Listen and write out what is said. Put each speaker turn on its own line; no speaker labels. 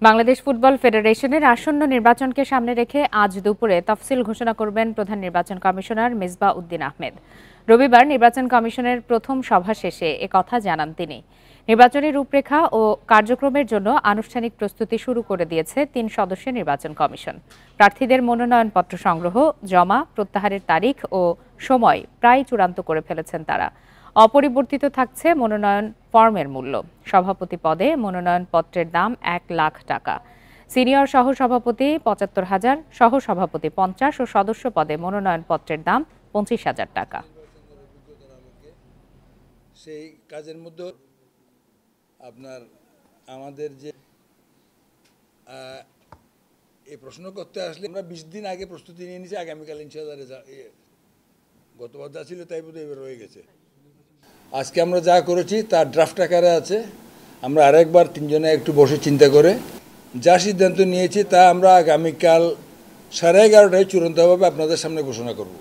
Bangladesh football ফেডারেশনের আসন্ন নির্বাচনকে সামনে রেখে আজ দুপুরে তফসিল ঘোষণা করবেন প্রধান নির্বাচন কমিশনার মেজবাহ উদ্দিন আহমেদ। রবিবার নির্বাচন কমিশনের প্রথম সভা শেষে একথা জানান তিনি। নির্বাচনী রূপরেখা ও কার্যক্রমের জন্য আনুষ্ঠানিক প্রস্তুতি শুরু করে দিয়েছে ৩ সদস্যের নির্বাচন কমিশন। প্রার্থীদের মনোনয়নপত্র সংগ্রহ, জমা, প্রত্যাহারের তারিখ ও সময় প্রায় চূড়ান্ত করে ফেলেছেন তারা। অপরিবর্তিত থাকছে মনোনয়ন ফর্মের মূল্য। সভাপতি পদে মনোনয়নপত্রের দাম ১ লাখ টাকা, সিনিয়র সহসভাপতি ৭৫,০০০, সহসভাপতি ৫০ ও সদস্য পদে মনোনয়নপত্রের দাম ২৫,০০০ টাকা।
সেই কাজের মধ্যে আপনার আমাদের যে এই প্রশ্ন করতে আসলে আমরা ২০ দিন আগে প্রস্তুতি নিয়ে নিয়েছি। আগামীকাল ইনশাআল্লাহ গতবার যা ছিল তাই বোধহয় এবার রয়ে গেছে। আজকে আমরা যা করেছি তার ড্রাফট আকারে আছে। আমরা আরেকবার তিনজনে একটু বসে চিন্তা করে যা সিদ্ধান্ত নিয়েছি তা আমরা আগামীকাল 11:30টায় চূড়ান্তভাবে আপনাদের সামনে ঘোষণা করব।